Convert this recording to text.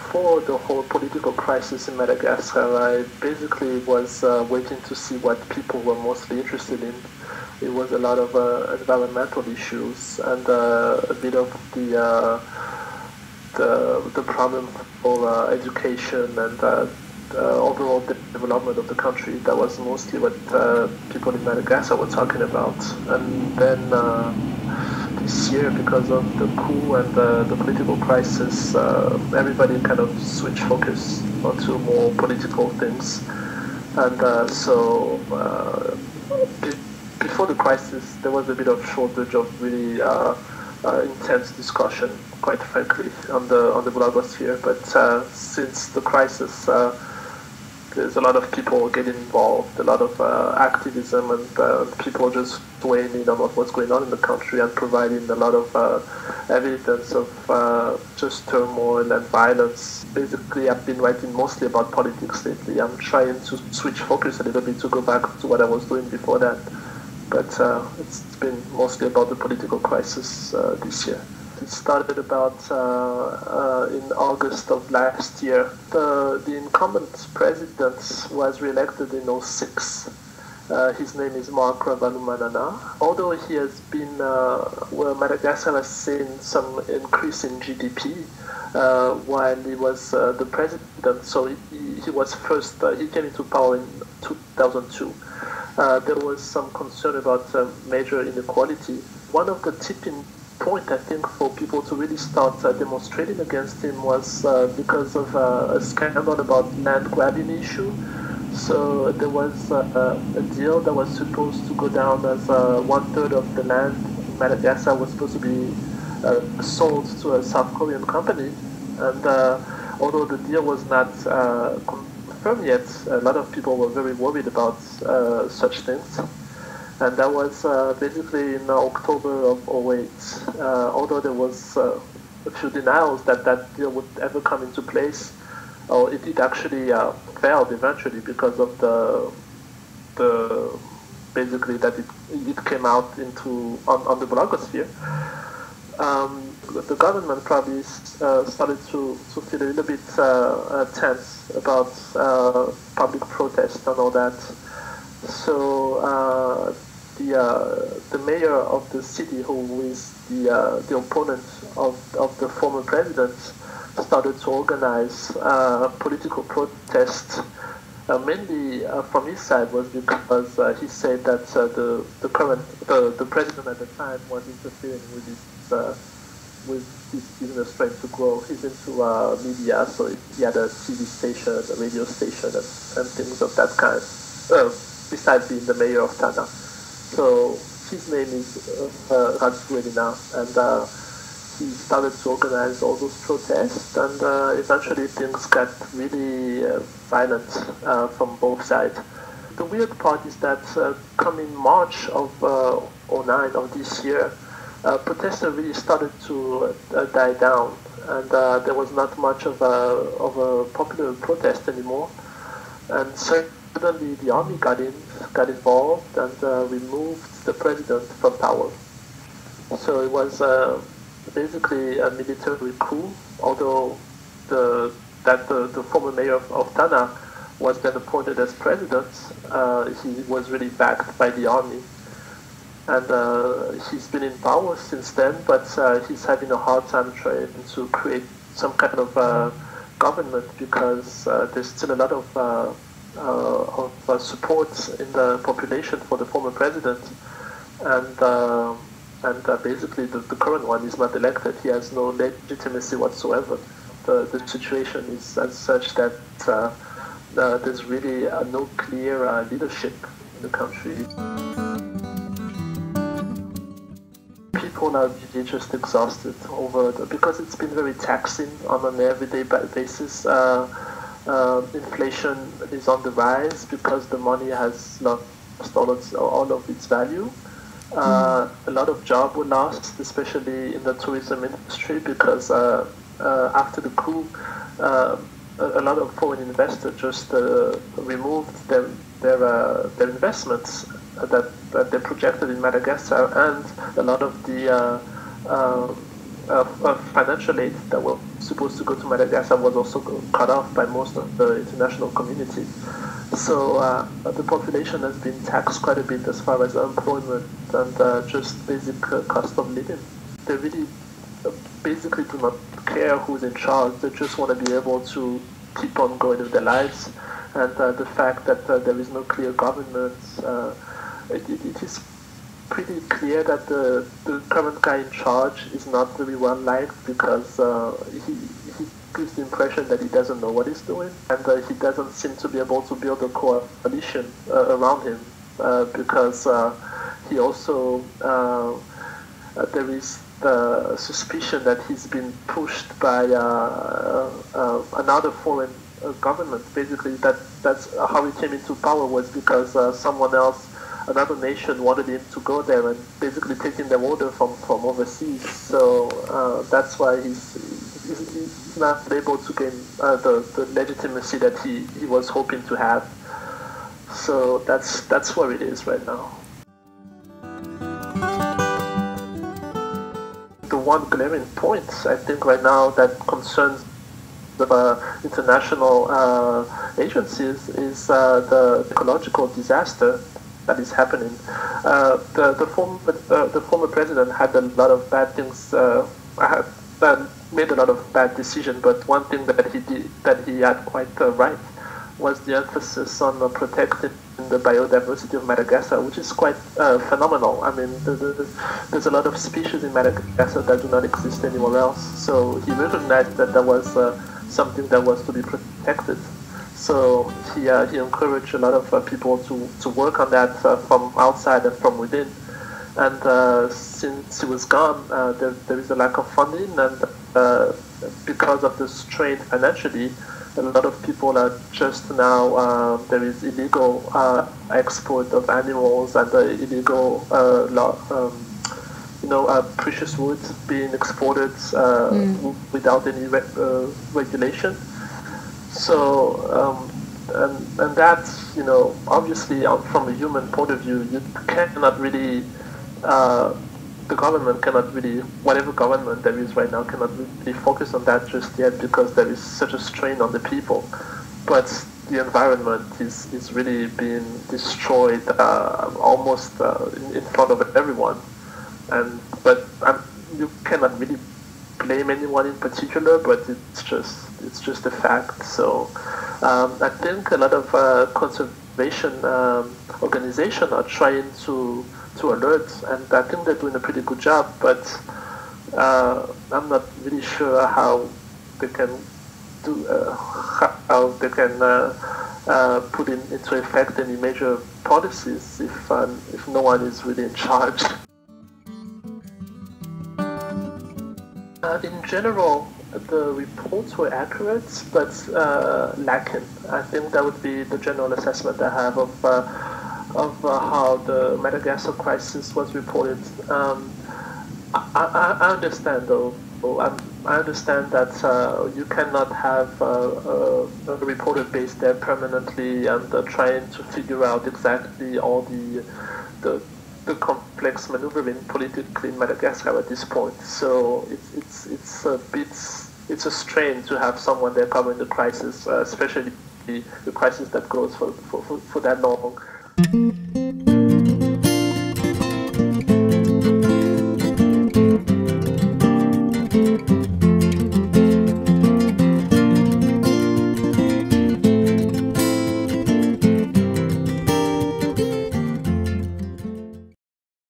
Before the whole political crisis in Madagascar, I basically was waiting to see what people were mostly interested in. It was a lot of environmental issues and a bit of the problem for education and overall development of the country. That was mostly what people in Madagascar were talking about. And then this year, because of the coup and the political crisis, everybody kind of switched focus onto more political things. And before the crisis, there was a bit of shortage of really intense discussion, quite frankly, on the blogosphere. But since the crisis, there's a lot of people getting involved, a lot of activism, and people just weighing in on what's going on in the country and providing a lot of evidence of just turmoil and violence. Basically, I've been writing mostly about politics lately. I'm trying to switch focus a little bit to go back to what I was doing before that. But it's been mostly about the political crisis this year. It started about in August of last year. The incumbent president was re-elected in 2006. His name is Lova Rakotomalala. Although he has been, Madagascar has seen some increase in GDP while he was the president. So he was first, he came into power in 2002. There was some concern about major inequality. One of the tipping point, I think, for people to really start demonstrating against him was because of a scandal about land grabbing issue. So there was a deal that was supposed to go down as 1/3 of the land in Madagascar was supposed to be sold to a South Korean company. And although the deal was not confirmed yet, a lot of people were very worried about such things. And that was basically in October of 2008. Although there was a few denials that that deal would ever come into place, or it actually failed eventually because of the basically that it came out into on the blogosphere. The government probably started to feel a little bit tense about public protest and all that. So the mayor of the city, who is the opponent of the former president, started to organize political protests. Mainly from his side was because he said that the president at the time was interfering with his business trying to grow. He's into media, so he had a TV station, a radio station, and things of that kind. Besides being the mayor of Tana. So his name is Rakotomalala, and he started to organize all those protests, and eventually things got really violent from both sides. The weird part is that coming March of 2009 of this year, protests really started to die down, and there was not much of a popular protest anymore. And suddenly the army got involved and removed the president from power. So it was basically a military coup, although the former mayor of Tana was then appointed as president. He was really backed by the army. And he's been in power since then, but he's having a hard time trying to create some kind of government because there's still a lot of support in the population for the former president, and basically the current one is not elected. He has no legitimacy whatsoever. The situation is as such that there's really no clear leadership in the country. People are really just exhausted because it's been very taxing on an everyday basis. Inflation is on the rise because the money has lost all of its value. A lot of jobs were lost, especially in the tourism industry, because after the coup, a lot of foreign investors just removed their investments that they projected in Madagascar, and a lot of the financial aid that was supposed to go to Madagascar was also cut off by most of the international community. So the population has been taxed quite a bit as far as employment and just basic cost of living. They really basically do not care who's in charge. They just want to be able to keep on going with their lives. And the fact that there is no clear government, it is pretty clear that the current guy in charge is not very well liked, because he gives the impression that he doesn't know what he's doing, and he doesn't seem to be able to build a coalition around him, because he also there is the suspicion that he's been pushed by another foreign government. Basically, that's how he came into power, was because someone else, another nation, wanted him to go there and basically taking their order from overseas. So that's why he's not able to gain the legitimacy that he was hoping to have. So that's where it is right now. The one glaring point, I think, right now that concerns the international agencies is the ecological disaster that is happening. The former president had a lot of bad things, made a lot of bad decisions, but one thing that he did, that he had quite right, was the emphasis on protecting the biodiversity of Madagascar, which is quite phenomenal. I mean, there's a lot of species in Madagascar that do not exist anywhere else. So he recognized that there was something that was to be protected. So he encouraged a lot of people to work on that from outside and from within. And since he was gone, there is a lack of funding, and because of the strain financially, a lot of people are just now, there is illegal export of animals and illegal precious woods being exported without any regulation. So, and that, obviously from a human point of view, you cannot really, the government cannot really, whatever government there is right now, cannot really focus on that just yet, because there is such a strain on the people. But the environment is really being destroyed almost in front of everyone. But you cannot really blame anyone in particular, but it's just a fact. So I think a lot of conservation organizations are trying to alert, and I think they're doing a pretty good job, but I'm not really sure how they can do how they can put into effect any major policies if no one is really in charge. In general, the reports were accurate, but lacking. I think that would be the general assessment I have of how the Madagascar crisis was reported. I understand, though. I understand that you cannot have a reporter based there permanently and trying to figure out exactly all the complex maneuvering politically in Madagascar at this point. So it's a strain to have someone there covering the crisis, especially the crisis that goes for that long.